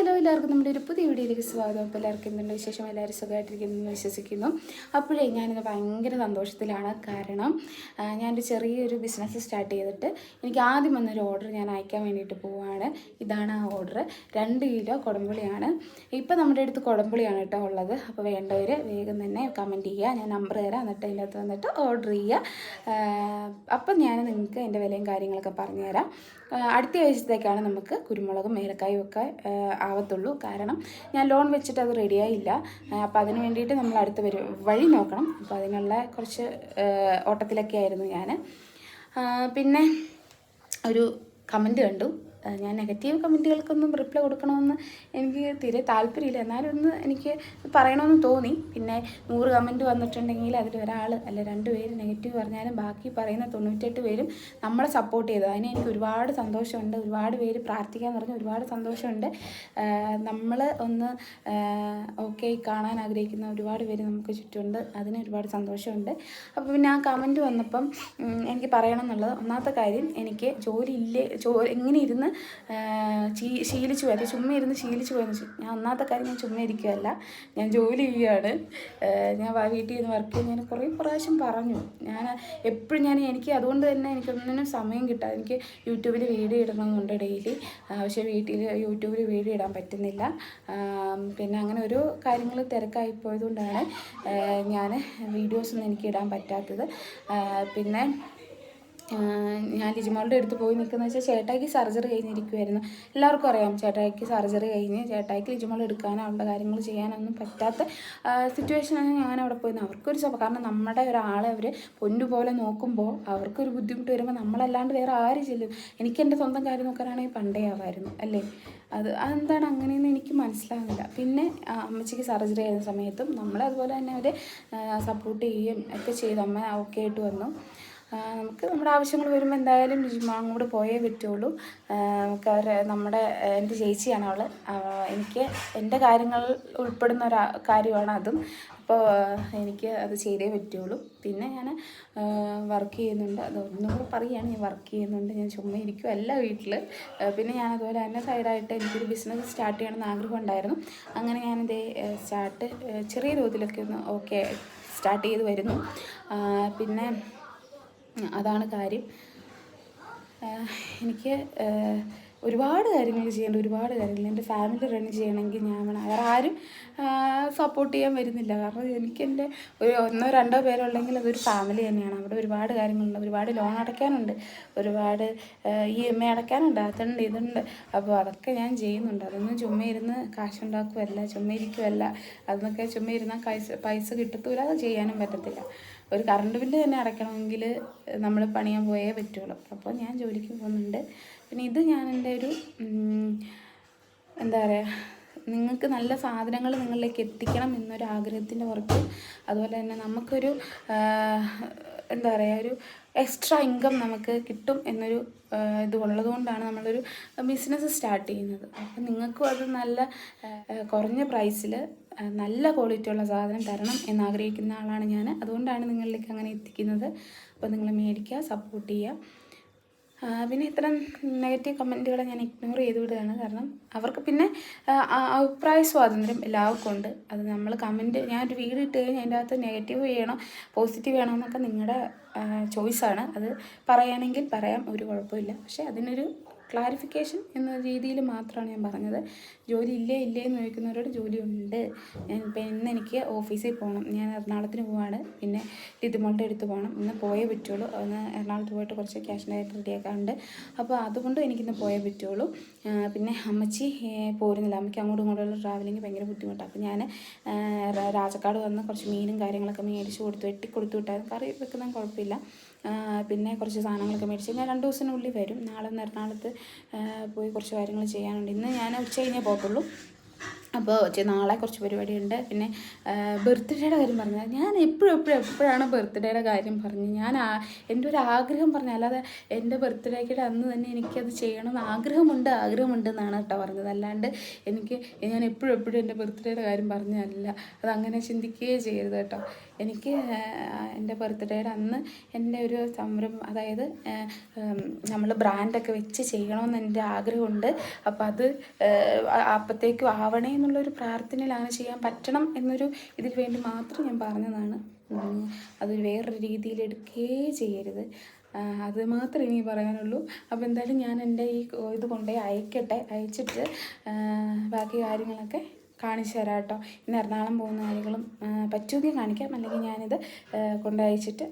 Hello എല്ലാവർക്കും നമ്മുടെ ഒരു പുതിയ വീഡിയോയിലേക്ക് സ്വാഗതം. അപ്പോൾ എല്ലാവർക്കും എന്തുണ്ട് വിശേഷം? എല്ലാവരും സുഖമായിട്ടിരിക്കുന്നു വിശ്വസിക്കുന്നു. അപ്പോഴേ ഞാനിന്ന് ഭയങ്കര സന്തോഷത്തിലാണ്. കാരണം ഞാനൊരു ചെറിയൊരു ബിസിനസ് സ്റ്റാർട്ട് ചെയ്തിട്ട് എനിക്ക് ആദ്യം വന്നൊരു ഓർഡർ ഞാൻ അയക്കാൻ വേണ്ടിയിട്ട് പോവുകയാണ്. ഇതാണ് ആ ഓർഡർ. 2 കിലോ കുടംപുളിയാണ്. ഇപ്പോൾ നമ്മുടെ അടുത്ത് കുടംപുളിയാണ് കേട്ടോ ഉള്ളത്. അപ്പോൾ വേണ്ടവർ വേഗം തന്നെ കമൻറ്റ് ചെയ്യുക. ഞാൻ നമ്പർ തരാം, എന്നിട്ട് അതിൻ്റെ അകത്ത് വന്നിട്ട് ഓർഡർ ചെയ്യുക. അപ്പം ഞാൻ നിങ്ങൾക്ക് എൻ്റെ വിലയും കാര്യങ്ങളൊക്കെ പറഞ്ഞുതരാം. അടുത്ത ആഴ്ചത്തേക്കാണ് നമുക്ക് കുരുമുളകും ഏലക്കായും ഒക്കെ ആവത്തുള്ളൂ. കാരണം ഞാൻ ലോൺ വെച്ചിട്ട് അത് റെഡിയായില്ല. അപ്പോൾ അതിന് വേണ്ടിയിട്ട് നമ്മൾ അടുത്ത വഴി നോക്കണം. അപ്പോൾ അതിനുള്ള കുറച്ച് ഓട്ടത്തിലൊക്കെ ആയിരുന്നു ഞാൻ. പിന്നെ ഒരു കമൻറ്റ് കണ്ടു. ഞാൻ നെഗറ്റീവ് കമൻറ്റുകൾക്കൊന്നും റിപ്ലൈ കൊടുക്കണമെന്ന് എനിക്ക് തീരെ താല്പര്യമില്ല. എന്നാലും ഒന്ന് എനിക്ക് പറയണമെന്ന് തോന്നി. പിന്നെ 100 കമൻറ്റ് വന്നിട്ടുണ്ടെങ്കിൽ അതിൽ ഒരാൾ അല്ല 2 പേര് നെഗറ്റീവ് പറഞ്ഞാലും ബാക്കി പറയുന്ന 98 പേരും നമ്മളെ സപ്പോർട്ട് ചെയ്തത്. അതിന് എനിക്ക് ഒരുപാട് സന്തോഷമുണ്ട്. ഒരുപാട് പേര് പ്രാർത്ഥിക്കാൻ പറഞ്ഞ് ഒരുപാട് സന്തോഷമുണ്ട്. നമ്മൾ ഒന്ന് ഓക്കെ കാണാൻ ആഗ്രഹിക്കുന്ന ഒരുപാട് പേര് നമുക്ക് ചുറ്റുമുണ്ട്. അതിന് ഒരുപാട് സന്തോഷമുണ്ട്. അപ്പോൾ പിന്നെ ആ കമൻറ്റ് വന്നപ്പം എനിക്ക് പറയണം എന്നുള്ളത്, ഒന്നാമത്തെ കാര്യം, എനിക്ക് ജോലി ഇല്ലേ, എങ്ങനെ ഇരുന്ന് ശീലിച്ചു പോയി. അത് ചുമ്മാ ഇരുന്ന് ശീലിച്ചു പോയെന്ന് വെച്ചാൽ, ഞാൻ ഒന്നാമത്തെ കാര്യം ഞാൻ ചുമ്മാ ഇരിക്കുകയല്ല, ഞാൻ ജോലി ചെയ്യുകയാണ്. ഞാൻ വീട്ടിൽ നിന്ന് വർക്ക് ചെയ്ത് ഞാൻ കുറേ പ്രാവശ്യം പറഞ്ഞു. ഞാൻ എപ്പോഴും എനിക്ക് അതുകൊണ്ട് തന്നെ എനിക്കൊന്നിനും സമയം കിട്ടാതെ, എനിക്ക് യൂട്യൂബിൽ വീഡിയോ ഇടണമെന്നുണ്ട് ഡെയിലി. പക്ഷേ വീട്ടിൽ യൂട്യൂബിൽ വീഡിയോ ഇടാൻ പറ്റുന്നില്ല. പിന്നെ അങ്ങനെ ഓരോ കാര്യങ്ങൾ തിരക്കായി പോയതുകൊണ്ടാണ് ഞാൻ വീഡിയോസൊന്നും എനിക്ക് ഇടാൻ പറ്റാത്തത്. പിന്നെ ഞാൻ ലിജിമോളുടെ അടുത്ത് പോയി നിൽക്കുന്നത് വെച്ചാൽ, ചേട്ടായിക്ക് സർജറി കഴിഞ്ഞിരിക്കുമായിരുന്നു. എല്ലാവർക്കും അറിയാം, ചേട്ടായിക്ക് സർജറി കഴിഞ്ഞ് ചേട്ടായിക്ക് ലിജിമോൾ എടുക്കാനോ അവളുടെ കാര്യങ്ങൾ ചെയ്യാനൊന്നും പറ്റാത്ത സിറ്റുവേഷനാണ് ഞാൻ അവിടെ പോയിരുന്നത്. അവർക്കൊരു കാരണം നമ്മുടെ ഒരാളെ അവർ പൊന്നുപോലെ നോക്കുമ്പോൾ അവർക്കൊരു ബുദ്ധിമുട്ട് വരുമ്പോൾ നമ്മളല്ലാണ്ട് വേറെ ആര് ചെല്ലും? എനിക്ക് എൻ്റെ സ്വന്തം കാര്യം നോക്കാനാണെങ്കിൽ പണ്ടേ ആവായിരുന്നു അല്ലേ. അതെന്താണ് അങ്ങനെയെന്ന് എനിക്ക് മനസ്സിലാകുന്നില്ല. പിന്നെ അമ്മച്ചിക്ക് സർജറി ആയിരുന്ന സമയത്തും നമ്മളതുപോലെ തന്നെ അവർ സപ്പോർട്ട് ചെയ്യുകയും ഒക്കെ ചെയ്തു. അമ്മ ഓക്കെ ആയിട്ട് വന്നു. നമുക്ക് നമ്മുടെ ആവശ്യങ്ങൾ വരുമ്പോൾ എന്തായാലും ലിജിമോളും കൂടെ പോയേ പറ്റുള്ളൂ. നമുക്ക് എൻ്റെ ചേച്ചിയാണ് അവൾ. എനിക്ക് എൻ്റെ കാര്യങ്ങൾ ഉൾപ്പെടുന്ന കാര്യമാണ് അതും. അപ്പോൾ എനിക്ക് അത് ചെയ്തേ പറ്റുള്ളൂ. പിന്നെ ഞാൻ വർക്ക് ചെയ്യുന്നുണ്ട്. അതൊന്നും കൂടെ പറയുകയാണ്, ഞാൻ വർക്ക് ചെയ്യുന്നുണ്ട്. ഞാൻ ചുമ്മാ ഇരിക്കുമല്ല വീട്ടിൽ. പിന്നെ ഞാൻ അതുപോലെ തന്നെ സൈഡായിട്ട് എനിക്കൊരു ബിസിനസ് സ്റ്റാർട്ട് ചെയ്യണമെന്ന് ആഗ്രഹം ഉണ്ടായിരുന്നു. അങ്ങനെ ഞാനിത് ചെറിയ തോതിലൊക്കെ ഒന്ന് സ്റ്റാർട്ട് ചെയ്ത് വരുന്നു. പിന്നെ അതാണ് കാര്യം. എനിക്ക് ഒരുപാട് കാര്യങ്ങൾ ചെയ്യേണ്ട, ഒരുപാട് കാര്യങ്ങൾ. എൻ്റെ ഫാമിലി റൺ ചെയ്യണമെങ്കിൽ ഞാൻ വേണം, വേറെ ആരും സപ്പോർട്ട് ചെയ്യാൻ വരുന്നില്ല. കാരണം എനിക്ക് എൻ്റെ ഒരു 1-2 പേരുണ്ടെങ്കിൽ അതൊരു ഫാമിലി തന്നെയാണ്. അവിടെ ഒരുപാട് കാര്യങ്ങളുണ്ട്, ഒരുപാട് ലോൺ അടയ്ക്കാനുണ്ട്, ഒരുപാട് EMI അടയ്ക്കാനുണ്ട്, അതുണ്ട് ഇതുണ്ട്. അപ്പോൾ അതൊക്കെ ഞാൻ ചെയ്യുന്നുണ്ട്. അതൊന്നും ചുമ്മാ ഇരുന്ന് കാശുണ്ടാക്കുമല്ല, ചുമ്മാ ഇരിക്കുമല്ല. അതൊക്കെ ചുമ്മാ ഇരുന്നാൽ പൈസ കിട്ടത്തില്ല, അത് ചെയ്യാനും പറ്റത്തില്ല. ഒരു കറണ്ട് ബില്ല് തന്നെ അടയ്ക്കണമെങ്കിൽ നമ്മൾ പണിയാൻ പോയേ പറ്റുള്ളൂ. അപ്പോൾ ഞാൻ ജോലിക്ക് പോകുന്നുണ്ട്. പിന്നെ ഇത് ഞാൻ എൻ്റെ ഒരു എന്താ പറയുക, നിങ്ങൾക്ക് നല്ല സാധനങ്ങൾ നിങ്ങളിലേക്ക് എത്തിക്കണം എന്നൊരു ആഗ്രഹത്തിൻ്റെ പുറത്ത്, അതുപോലെ തന്നെ നമുക്കൊരു എന്താ പറയുക, ഒരു എക്സ്ട്രാ ഇൻകം നമുക്ക് കിട്ടും എന്നൊരു ഇത് ഉള്ളതുകൊണ്ടാണ് നമ്മളൊരു ബിസിനസ് സ്റ്റാർട്ട് ചെയ്യുന്നത്. അപ്പം നിങ്ങൾക്കും അത് നല്ല കുറഞ്ഞ പ്രൈസിൽ നല്ല ക്വാളിറ്റിയുള്ള സാധനം തരണം എന്നാഗ്രഹിക്കുന്ന ആളാണ് ഞാൻ. അതുകൊണ്ടാണ് നിങ്ങളിലേക്ക് അങ്ങനെ എത്തിക്കുന്നത്. അപ്പോൾ നിങ്ങൾ മേടിക്കുക, സപ്പോർട്ട് ചെയ്യുക. പിന്നെ ഇത്തരം നെഗറ്റീവ് കമൻറ്റുകളെ ഞാൻ ഇഗ്നോർ ചെയ്ത് വിടുകയാണ്. കാരണം അവർക്ക് പിന്നെ അഭിപ്രായ സ്വാതന്ത്ര്യം എല്ലാവർക്കും ഉണ്ട്. അത് നമ്മൾ ഞാനൊരു വീഡിയോ ഇട്ട് കഴിഞ്ഞാൽ അതിൻ്റെ അകത്ത് നെഗറ്റീവ് ചെയ്യണോ പോസിറ്റീവ് ചെയ്യണോ എന്നൊക്കെ നിങ്ങളുടെ ചോയ്സാണ്. അത് പറയാനെങ്കിൽ പറയാം, ഒരു കുഴപ്പമില്ല. പക്ഷേ അതിനൊരു ക്ലാരിഫിക്കേഷൻ എന്ന രീതിയിൽ മാത്രമാണ് ഞാൻ പറഞ്ഞത്. ജോലി ഇല്ലേ എന്ന് ചോദിക്കുന്നവരോട് ജോലി ഉണ്ട്. ഇന്ന് എനിക്ക് ഓഫീസിൽ പോകണം. ഞാൻ എറണാകുളത്തിന് പോവാണ്. പിന്നെ ലിതിമോളുടെ അടുത്ത് പോകണം. ഇന്ന് പോയേ പറ്റുള്ളൂ. ഒന്ന് എറണാകുളത്ത് പോയിട്ട് കുറച്ച് ക്യാഷിനായിട്ട് റെഡിയാക്കാറുണ്ട്. അപ്പോൾ അതുകൊണ്ട് എനിക്കിന്ന് പോയേ പറ്റുള്ളൂ. പിന്നെ അമ്മച്ചി പോരുന്നില്ല. അമ്മയ്ക്ക് അങ്ങോട്ടും ഇങ്ങോട്ടുള്ള ട്രാവലിങ് ഭയങ്കര ബുദ്ധിമുട്ടാണ്. അപ്പോൾ ഞാൻ രാജക്കാട് വന്ന് കുറച്ച് മീനും കാര്യങ്ങളൊക്കെ മേടിച്ച് വെട്ടിക്കൊടുത്തു വിട്ടായിരുന്നു. കറി വെക്കുന്ന കുഴപ്പമില്ല. പിന്നെ കുറച്ച് സാധനങ്ങളൊക്കെ മേടിച്ച് ഞാൻ 2 ദിവസത്തിനുള്ളിൽ വരും. നാളെ ഒന്ന് എറണാകുളത്ത് പോയി കുറച്ച് കാര്യങ്ങൾ ചെയ്യാനുണ്ട്. ഇന്ന് ഞാൻ ഉച്ച കഴിഞ്ഞേ പോകത്തുള്ളൂ. അപ്പോൾ നാളെ കുറച്ച് പരിപാടിയുണ്ട്. പിന്നെ ബർത്ത്ഡേയുടെ കാര്യം പറഞ്ഞാൽ ഞാൻ എപ്പോഴാണ് ബർത്ത്ഡേയുടെ കാര്യം പറഞ്ഞ് ഞാൻ എൻ്റെ ഒരു ആഗ്രഹം പറഞ്ഞു, അല്ലാതെ എൻ്റെ ബർത്ത്ഡേയുടെ അന്ന് തന്നെ എനിക്കത് ചെയ്യണമെന്ന് ആഗ്രഹമുണ്ട് എന്നാണ് കേട്ടോ പറഞ്ഞത്. അല്ലാണ്ട് ഞാൻ എപ്പോഴും എൻ്റെ ബർത്ത്ഡേയുടെ കാര്യം പറഞ്ഞല്ല, അതങ്ങനെ ചിന്തിക്കുകയേ ചെയ്യരുത് കേട്ടോ. എനിക്ക് എൻ്റെ ബർത്ത്ഡേയുടെ അന്ന് എൻ്റെ ഒരു സംരംഭം, അതായത് നമ്മൾ ബ്രാൻഡൊക്കെ വെച്ച് ചെയ്യണമെന്ന് എൻ്റെ ആഗ്രഹമുണ്ട്. അപ്പോൾ അത് അപ്പോഴത്തേക്കും ആവണേ എന്നുള്ളൊരു പ്രാർത്ഥനയിൽ അങ്ങനെ ചെയ്യാൻ പറ്റണം എന്നൊരു ഇതിൽ വേണ്ടി മാത്രം ഞാൻ പറഞ്ഞതാണ്. അതൊരു വേറൊരു രീതിയിൽ എടുക്കുകയേ ചെയ്യരുത്, അത് മാത്രമേ എനിക്ക് പറയാനുള്ളൂ. അപ്പോൾ എന്തായാലും ഞാൻ എൻ്റെ ഈ ഇത് കൊണ്ടുപോയി അയച്ചിട്ട് ബാക്കി കാര്യങ്ങളൊക്കെ കാണിച്ചു തരാം കേട്ടോ. ഇന്ന് എറണാകുളം പോകുന്ന കാര്യങ്ങളും പറ്റുമെങ്കിൽ കാണിക്കാം, അല്ലെങ്കിൽ ഞാനിത് കൊണ്ടയച്ചിട്ട്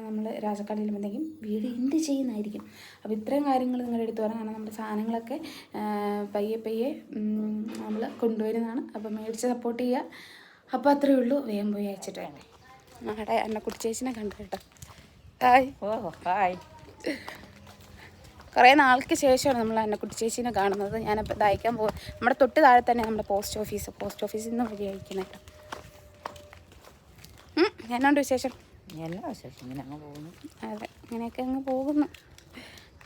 നമ്മൾ രാജക്കാട് ചെല്ലുമ്പോഴത്തേക്കും വീഡിയോ എന്ത് ചെയ്യുന്നതായിരിക്കും. അപ്പോൾ ഇത്രയും കാര്യങ്ങൾ നിങ്ങളുടെ അടുത്ത് പറയാം, കാരണം നമ്മുടെ സാധനങ്ങളൊക്കെ പയ്യെ നമ്മൾ കൊണ്ടുവരുന്നതാണ്. അപ്പോൾ മേടിച്ച് സപ്പോർട്ട് ചെയ്യുക. അപ്പോൾ അത്രയേ ഉള്ളൂ, വേഗം പോയി അയച്ചിട്ട് വേണ്ടേ. ഞങ്ങളുടെ അന്നക്കുട്ടി ചേച്ചിനെ കണ്ടു കേട്ടോ. ഹായ്. ഹായ്. കുറേ നാൾക്ക് ശേഷമാണ് നമ്മൾ അന്നക്കുട്ടി ചേച്ചീനെ കാണുന്നത്. ഞാനപ്പോൾ ഇത് അയക്കാൻ പോകും. നമ്മുടെ തൊട്ട് താഴെ തന്നെ നമ്മുടെ പോസ്റ്റ് ഓഫീസിൽ നിന്ന് വഴി അയക്കണം കേട്ടോ. എന്നാണ്ട് വിശേഷം? ഇങ്ങനെ അങ്ങ് പോകുന്നു. അതെ, ഇങ്ങനെയൊക്കെ അങ്ങ് പോകുന്നു.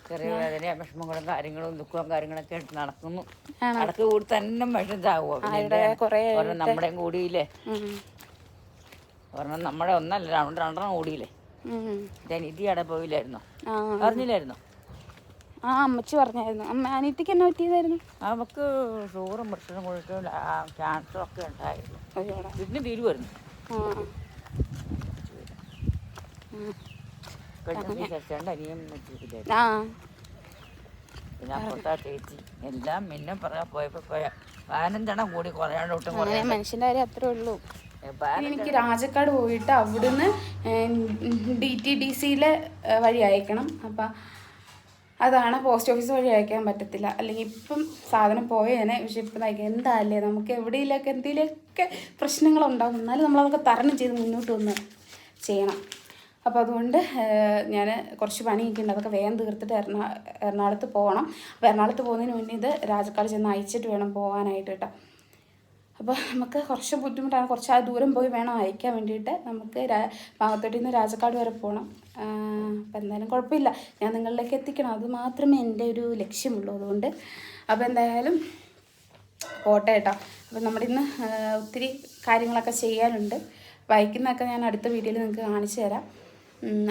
ചെറിയ വേദന വിഷമങ്ങളും കാര്യങ്ങളും ദുഃഖവും കാര്യങ്ങളൊക്കെ എടുത്ത് നടക്കുന്നു. അടക്ക് കൂടി തന്നെ വിഷമത്താകുമോ? നമ്മുടെയും കൂടിയില്ലേ, ഒരെണ്ണം നമ്മുടെ ഒന്നല്ല രണ്ടെണ്ണം കൂടിയില്ലേ. ജനിതി അവിടെ പോയില്ലായിരുന്നോ? അറിഞ്ഞില്ലായിരുന്നോ? അമ്മച്ചി പറഞ്ഞായിരുന്നു. അനിയത്തിക്ക് എന്നാ പറ്റിയതായിരുന്നു? അവക്ക് ഷുഗറും പ്രഷറും കൊടുത്ത് ക്യാൻസറും ഒക്കെ ഉണ്ടായിരുന്നു. ഇതിന് തീരുമായിരുന്നു. പിന്നെ അപ്പുറത്താ ചേച്ചി എല്ലാം പിന്നെ പറയാ പോയപ്പോ 15 കൂടി കുറയാണ്ട് മനുഷ്യന്റെ കാര്യം അത്രേ ഉള്ളൂ. എനിക്ക് രാജക്കാട് പോയിട്ട് അവിടുന്ന് DTDCയിലെ വഴി അയക്കണം. അപ്പം അതാണ്, പോസ്റ്റ് ഓഫീസ് വഴി അയക്കാൻ പറ്റത്തില്ല. അല്ലെങ്കിൽ ഇപ്പം സാധനം പോയേനെ. പക്ഷെ ഇപ്പം അയക്കാം എന്താല്ലേ, നമുക്ക് എവിടെയെങ്കിലൊക്കെ എന്തെങ്കിലുമൊക്കെ പ്രശ്നങ്ങളുണ്ടാകും, എന്നാലും നമ്മളതൊക്കെ തരണം ചെയ്ത് മുന്നോട്ട് വന്ന് ചെയ്യണം. അപ്പോൾ അതുകൊണ്ട് ഞാൻ കുറച്ച് പണിയൊക്കെ ഉണ്ട്, അതൊക്കെ വേഗം തീർത്തിട്ട് എറണാകുളത്ത് പോകണം. അപ്പോൾ എറണാകുളത്ത് പോകുന്നതിന് മുന്നേ ഇത് രാജക്കാട് ചെന്ന് അയച്ചിട്ട് വേണം പോകാനായിട്ട് കേട്ടോ. അപ്പോൾ നമുക്ക് കുറച്ച് ബുദ്ധിമുട്ടാണ്, കുറച്ച് ദൂരം പോയി വേണം അയക്കാൻ വേണ്ടിയിട്ട്. നമുക്ക് പാവത്തോട്ടിൽ നിന്ന് രാജക്കാട് വരെ പോകണം. അപ്പോൾ എന്തായാലും കുഴപ്പമില്ല, ഞാൻ നിങ്ങളിലേക്ക് എത്തിക്കണം, അത് മാത്രമേ എൻ്റെ ഒരു ലക്ഷ്യമുള്ളൂ. അതുകൊണ്ട് അപ്പോൾ എന്തായാലും പോട്ടെ കേട്ടോ. അപ്പോൾ നമ്മുടെ ഇന്ന് ഒത്തിരി കാര്യങ്ങളൊക്കെ ചെയ്യാനുണ്ട്. വായിക്കുന്നതൊക്കെ ഞാൻ അടുത്ത വീഡിയോയിൽ നിങ്ങൾക്ക് കാണിച്ചു തരാം.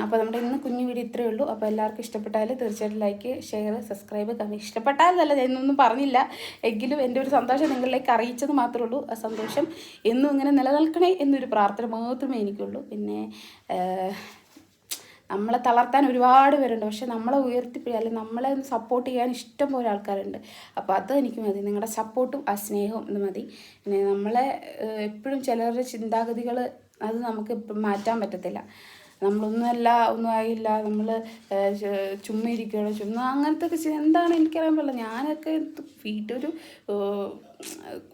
അപ്പോൾ നമ്മുടെ ഇന്ന് കുഞ്ഞു വീഡിയോ ഇത്രയേ ഉള്ളൂ. അപ്പോൾ എല്ലാവർക്കും ഇഷ്ടപ്പെട്ടാൽ തീർച്ചയായിട്ടും ലൈക്ക്, ഷെയർ, സബ്സ്ക്രൈബ്, കമൻറ്റ്. ഇഷ്ടപ്പെട്ടാലല്ല, എന്നൊന്നും പറഞ്ഞില്ല, എങ്കിലും എൻ്റെ ഒരു സന്തോഷം നിങ്ങളിലേക്ക് അറിയിച്ചത് മാത്രമേ ഉള്ളൂ. ആ സന്തോഷം എന്നും ഇങ്ങനെ നിലനിൽക്കണേ എന്നൊരു പ്രാർത്ഥന മാത്രമേ എനിക്കുള്ളൂ. പിന്നെ നമ്മളെ തളർത്താൻ ഒരുപാട് പേരുണ്ട്, പക്ഷെ നമ്മളെ ഉയർത്തിപ്പിടിയാലും നമ്മളെ ഒന്ന് സപ്പോർട്ട് ചെയ്യാൻ ഇഷ്ടം പോലെ ആൾക്കാരുണ്ട്. അപ്പോൾ അത് എനിക്ക് മതി, നിങ്ങളുടെ സപ്പോർട്ടും ആ സ്നേഹവും ഇത് മതി. പിന്നെ നമ്മളെ എപ്പോഴും ചിലരുടെ ചിന്താഗതികൾ അത് നമുക്ക് ഇപ്പം മാറ്റാൻ പറ്റത്തില്ല. ഒന്നും ആയില്ല, നമ്മൾ ചുമ്മാ ഇരിക്കുകയാണ്, അങ്ങനത്തെ ഒക്കെ എന്താണ് എനിക്കറിയാൻ പാടില്ല. ഞാനൊക്കെ വീട്ടൊരു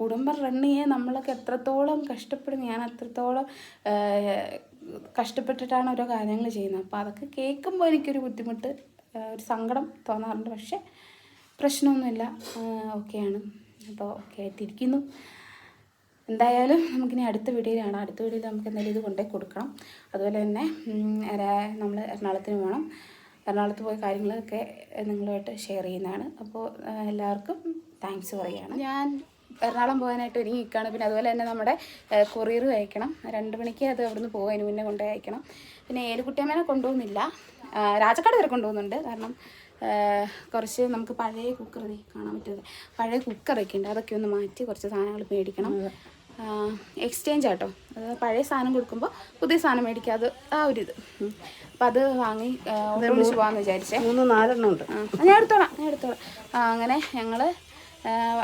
കുടുംബം റൺ ചെയ്യാൻ നമ്മളൊക്കെ എത്രത്തോളം കഷ്ടപ്പെടും, ഞാൻ അത്രത്തോളം കഷ്ടപ്പെട്ടിട്ടാണ് ഓരോ കാര്യങ്ങൾ ചെയ്യുന്നത്. അപ്പോൾ അതൊക്കെ കേൾക്കുമ്പോൾ എനിക്കൊരു ബുദ്ധിമുട്ട്, ഒരു സങ്കടം തോന്നാറുണ്ട്. പക്ഷേ പ്രശ്നമൊന്നുമില്ല, ഓക്കെയാണ്. അപ്പോൾ ഓക്കെ ആയിട്ടിരിക്കുന്നു. എന്തായാലും നമുക്കിനി അടുത്ത വീഡിയോയിൽ നമുക്ക് എന്തായാലും ഇത് കൊണ്ടുപോയി കൊടുക്കണം. അതുപോലെ തന്നെ നമ്മൾ എറണാകുളത്തിന് പോകണം. എറണാകുളത്ത് പോയ കാര്യങ്ങളൊക്കെ നിങ്ങളുമായിട്ട് ഷെയർ ചെയ്യുന്നതാണ്. അപ്പോൾ എല്ലാവർക്കും താങ്ക്സ് പറയുകയാണ്. ഞാൻ എറണാകുളം പോകാനായിട്ട് ഒരുങ്ങി നിൽക്കുകയാണ്. പിന്നെ അതുപോലെ തന്നെ നമ്മുടെ കൊറിയർ അയക്കണം. 2 മണിക്ക് അത് അവിടുന്ന് പോകും, അതിന് മുന്നേ കൊണ്ടുപോയി അയക്കണം. പിന്നെ ഏലുകുട്ടിയമ്മേനെ കൊണ്ടുപോകുന്നില്ല, രാജക്കാട് വരെ കൊണ്ടുപോകുന്നുണ്ട്. കാരണം കുറച്ച് നമുക്ക് പഴയ കുക്കർ കാണാൻ പറ്റുന്നത്, പഴയ കുക്കറൊക്കെ ഉണ്ട്, അതൊക്കെ ഒന്ന് മാറ്റി കുറച്ച് സാധനങ്ങൾ മേടിക്കണം. എക്സ്ചേഞ്ച് ആട്ടോ, അത് പഴയ സാധനം കൊടുക്കുമ്പോൾ പുതിയ സാധനം മേടിക്കുക, അത് ആ ഒരു ഇത്. അപ്പം അത് വാങ്ങി വിളിച്ച് പോകാമെന്ന് വിചാരിച്ചേ. 3-4 എണ്ണം ഉണ്ട്. ഞാൻ എടുത്തോളാം. അങ്ങനെ ഞങ്ങൾ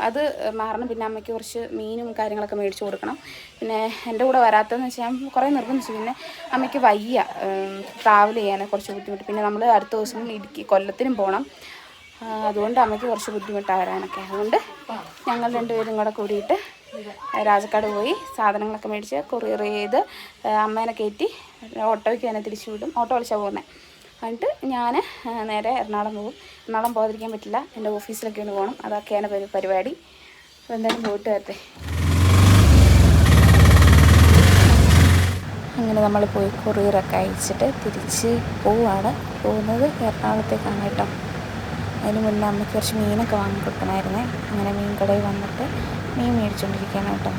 അത് മാറണം. പിന്നെ അമ്മയ്ക്ക് കുറച്ച് മീനും കാര്യങ്ങളൊക്കെ മേടിച്ച് കൊടുക്കണം. പിന്നെ എൻ്റെ കൂടെ വരാത്തതെന്ന് വെച്ചാൽ ഞാൻ കുറേ നിർബന്ധിച്ചു. പിന്നെ അമ്മയ്ക്ക് വയ്യ, ട്രാവൽ ചെയ്യാൻ കുറച്ച് ബുദ്ധിമുട്ട്. പിന്നെ നമ്മൾ അടുത്ത ദിവസം കൊല്ലത്തിനും പോകണം. അതുകൊണ്ട് അമ്മയ്ക്ക് കുറച്ച് ബുദ്ധിമുട്ടാണ് വരാനൊക്കെ. അതുകൊണ്ട് ഞങ്ങൾ 2 പേരും കൂടെ കൂടിയിട്ട് രാജക്കാട് പോയി സാധനങ്ങളൊക്കെ മേടിച്ച് കൊറിയർ ചെയ്ത് അമ്മേനെ കയറ്റി ഓട്ടോയ്ക്ക് തന്നെ തിരിച്ചു വിടും. ഓട്ടോ വിളിച്ചാൽ പോകുന്നത്. എന്നിട്ട് ഞാൻ നേരെ എറണാകുളം പോകും. എറണാകുളം പോകാതിരിക്കാൻ പറ്റില്ല, എൻ്റെ ഓഫീസിലൊക്കെ ഒന്ന് പോകണം, അതൊക്കെയാണ് പരിപാടി. അപ്പോൾ എന്തായാലും പോയിട്ട് വരട്ടെ. അങ്ങനെ നമ്മൾ പോയി കൊറിയറൊക്കെ അയച്ചിട്ട് തിരിച്ച് പോകുന്നത് എറണാകുളത്തേക്കാണ് കേട്ടോ. അതിന് മുന്നേ അമ്മയ്ക്ക് കുറച്ച് മീനൊക്കെ വാങ്ങി കൊടുക്കണമായിരുന്നേ. അങ്ങനെ മീൻ കടയിൽ വന്നിട്ട് മീൻ മേടിച്ചുകൊണ്ടിരിക്കുകയാണ് കേട്ടോ.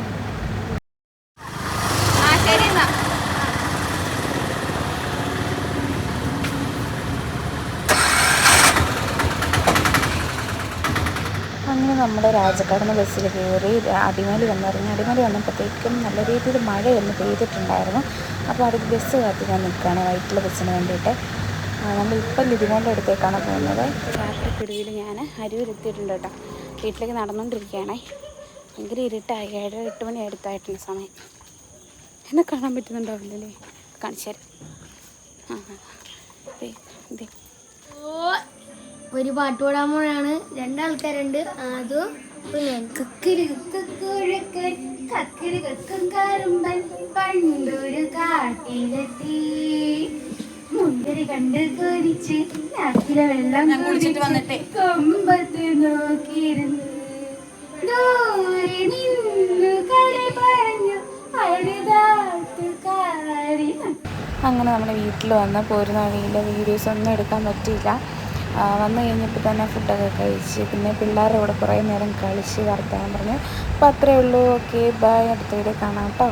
അങ്ങനെ നമ്മുടെ രാജക്കാടുന്ന ബസ്സിൽ കയറി അടിമാലി വന്നിറങ്ങി. അടിമാലി വന്നപ്പോഴത്തേക്കും നല്ല രീതിയിൽ മഴയൊന്ന് പെയ്തിട്ടുണ്ടായിരുന്നു. അപ്പോൾ അടുത്ത് ബസ് കാത്ത് ഞാൻ നിൽക്കുകയാണ് വൈറ്റിലെ ബസ്സിന് വേണ്ടിയിട്ട്. നമ്മളിപ്പോൾ ലിതിമോളുടെ അടുത്തേക്കാണ് പോകുന്നത്. രാത്രിക്കൊടുവിൽ ഞാൻ അരൂരെത്തിയിട്ടുണ്ട് കേട്ടോ. വീട്ടിലേക്ക് നടന്നുകൊണ്ടിരിക്കുകയാണേ. ഭയങ്കര ഇരുട്ടായി, 7-8 മണി അടുത്തായിട്ടുണ്ട് സമയം. എന്നെ കാണാൻ പറ്റുന്നുണ്ടാവില്ലല്ലേ? കാണിച്ചു തരാം. ഒരു പാട്ട് പാടാൻ പോലാണ്. 2 ആൾക്കാരുണ്ട്. അതും പണ്ടൊരു കാട്ടിലെത്തി മുന്തിരി കണ്ട് കൊതിച്ച് വെള്ളം കുടിച്ചിട്ട് വന്നിട്ട് കൊമ്പത്ത് നോക്കിയിരുന്നു ദൂരെ നിന്നു കളി പറഞ്ഞു അരുതാത്തുകാരി. അങ്ങനെ നമ്മൾ വീട്ടിൽ വന്ന് പോരുന്ന വഴിയിലെ വീഡിയോസ് ഒന്നും എടുക്കാൻ പറ്റിയില്ല. വന്നു കഴിഞ്ഞപ്പോൾ തന്നെ ഫുഡൊക്കെ കഴിച്ച് പിന്നെ പിള്ളേരുടെ കൂടെ കുറേ നേരം കളിച്ച് വർത്താനം പറഞ്ഞു. അപ്പോൾ അത്രയേ ഉള്ളൂ. Okay, by. അടുത്ത വീഡിയോ കാണാം കേട്ടോ.